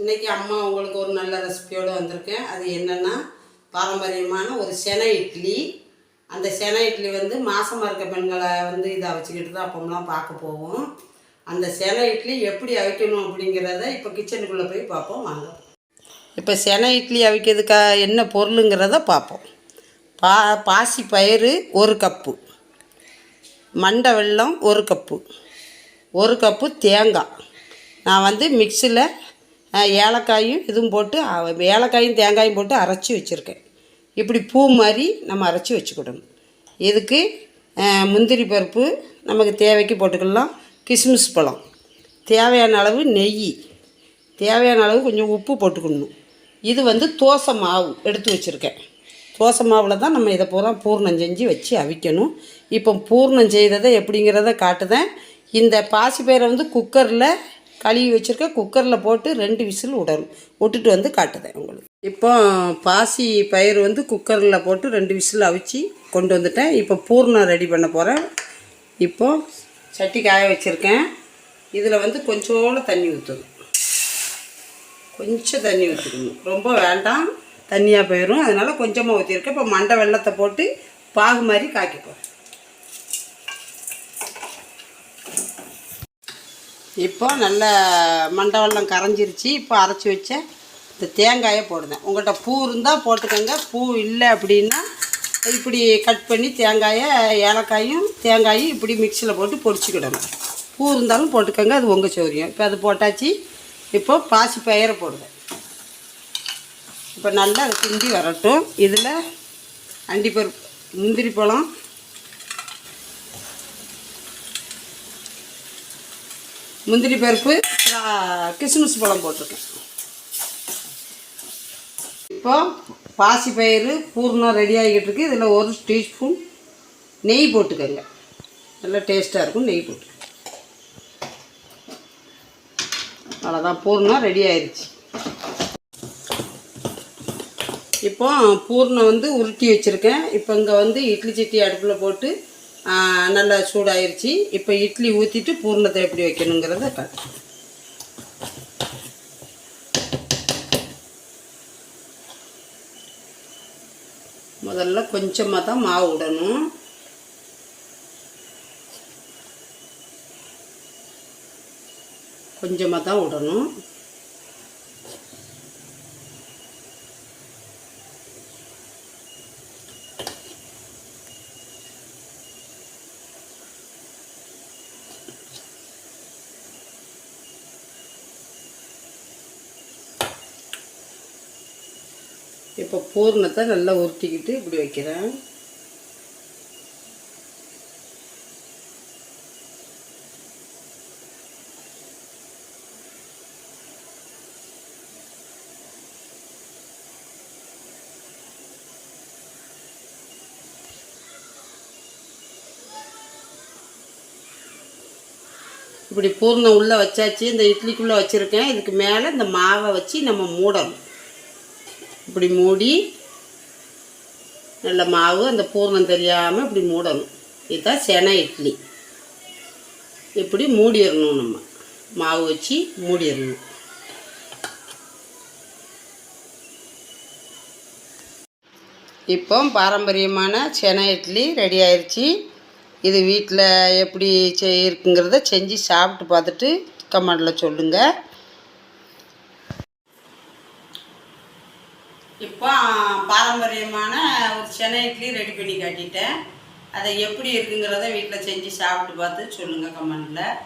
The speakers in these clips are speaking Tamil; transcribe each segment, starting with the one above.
இன்றைக்கி அம்மா உங்களுக்கு ஒரு நல்ல ரெசிபியோடு வந்திருக்கேன். அது என்னென்னா பாரம்பரியமான ஒரு செனை இட்லி. அந்த செனை இட்லி வந்து மாசமாக இருக்க பெண்களை வந்து இதை அவிச்சிக்கிட்டு தான் அப்போம்லாம் பார்க்க போவோம். அந்த செனை இட்லி எப்படி அவிக்கணும் அப்படிங்கிறத இப்போ கிச்சனுக்குள்ளே போய் பார்ப்போம் வாங்க. இப்போ செனை இட்லி அவிக்கிறதுக்காக என்ன பொருளுங்கிறத பார்ப்போம். பாசி பயிறு 1 கப்பு, மண்டை வெல்லம் 1 கப்பு, 1 கப்பு தேங்காய். நான் வந்து மிக்சியில் ஏலக்காயும் இதுவும் போட்டு ஏலக்காயும் தேங்காயும் போட்டு அரைச்சி வச்சுருக்கேன். இப்படி பூ மாதிரி நம்ம அரைச்சி வச்சுக்கிடணும். இதுக்கு முந்திரி பருப்பு நமக்கு தேவைக்கு போட்டுக்கலாம், கிஸ்மிஸ் பழம், தேவையான அளவு நெய், தேவையான அளவு கொஞ்சம் உப்பு போட்டுக்கணும். இது வந்து தோசை மாவு எடுத்து வச்சுருக்கேன். தோசை மாவில் தான் நம்ம இதை பூரா பூர்ணம் செஞ்சு வச்சு அவிக்கணும். இப்போ பூர்ணம் செய்ததை எப்படிங்கிறத காட்டுதேன். இந்த பாசிப்பயிரை வந்து குக்கரில் கழுவி வச்சுருக்கேன். குக்கரில் போட்டு 2 விசில் விட்டுட்டு வந்து காட்டுதேன் உங்களுக்கு. இப்போ பாசி பயிர் வந்து குக்கரில் போட்டு 2 விசில் அவிச்சு கொண்டு வந்துட்டேன். இப்போ பூர்ணம் ரெடி பண்ண போகிறேன். இப்போது சட்டி காய வச்சுருக்கேன். இதில் வந்து கொஞ்சோண்டு தண்ணி ஊற்றணும். கொஞ்சம் தண்ணி ஊற்றிக்கணும், ரொம்ப வேண்டாம், தண்ணியாக போயிடும். அதனால் கொஞ்சமாக ஊற்றிருக்கேன். இப்போ மண்டை வெல்லத்தை போட்டு பாகு மாதிரி காய்க்கப்போம். இப்போ நல்ல மண்டை வெல்லம் கரைஞ்சிருச்சு. இப்போ அரைச்சி வச்ச இந்த தேங்காயை போடுதேன். உங்கள்கிட்ட பூ இருந்தால் போட்டுக்கோங்க, பூ இல்லை அப்படின்னா இப்படி கட் பண்ணி தேங்காயை ஏலக்காயும் தேங்காயும் இப்படி மிக்சியில் போட்டு பொடிச்சிக்கிடணும். பூ இருந்தாலும் போட்டுக்கோங்க, அது உங்கள் சௌரியம். இப்போ அது போட்டாச்சு. இப்போ பாசி பயிரை போடுவேன். இப்போ நல்லா அது கிண்டி வரட்டும். இதில் அண்டிப்பருப்பு, முந்திரி பழம், முந்திரி பருப்பு, கிஸ்மிஸ் பழம் போட்டிருக்கேன். இப்போ பாசி பயிறு பூர்ணம் ரெடி ஆகிக்கிட்டு இருக்கு. இதில் 1 டீஸ்பூன் நெய் போட்டுக்கோங்க, நல்லா டேஸ்ட்டாக இருக்கும். நெய் போட்டு அவ்வளோதான், பூர்ணம் ரெடி ஆயிடுச்சு. இப்போ பூர்ணம் வந்து உருட்டி வச்சுருக்கேன். இப்போ இங்கே வந்து இட்லி சட்டி அடுப்பில் போட்டு நல்லா சூடாயிருச்சு. இப்போ இட்லி ஊற்றிட்டு பூர்ணத்தை எப்படி வைக்கணுங்கிறத காட்டு. முதல்ல கொஞ்சமாக தான் மாவு விடணும். கொஞ்சமாக தான் விடணும். இப்போ பூர்ணத்தை நல்லா உருட்டிக்கிட்டு இப்படி வைக்கிறேன். இப்படி பூர்ணம் உள்ளே வச்சாச்சு. இந்த இட்லிக்குள்ளே வச்சுருக்கேன். இதுக்கு மேலே இந்த மாவை வச்சு நம்ம மூடணும். இப்படி மூடி நல்ல மாவு அந்த பூர்ணம் தெரியாமல் இப்படி மூடணும். இதுதான் செனை இட்லி. இப்படி மூடிடணும், நம்ம மாவு வச்சு மூடிடணும். இப்போ பாரம்பரியமான செனை இட்லி ரெடி ஆயிடுச்சு. இது வீட்டில் எப்படி இருக்குங்கிறத செஞ்சு சாப்பிட்டு பார்த்துட்டு கமெண்டில் சொல்லுங்கள். இப்போ பாரம்பரியமான ஒரு செனை இட்லி ரெடி பண்ணி காட்டிட்டேன். அதை எப்படி இருக்குங்கிறத வீட்டில் செஞ்சு சாப்பிட்டு பார்த்து சொல்லுங்கள் கமெண்டில்.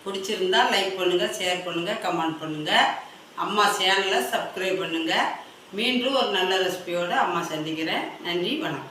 பிடிச்சிருந்தா லைக் பண்ணுங்கள், ஷேர் பண்ணுங்கள், கமெண்ட் பண்ணுங்கள். அம்மா சேனலை சப்ஸ்கிரைப் பண்ணுங்கள். மீண்டும் ஒரு நல்ல ரெசிபியோடு அம்மா சந்திக்கிறேன். நன்றி, வணக்கம்.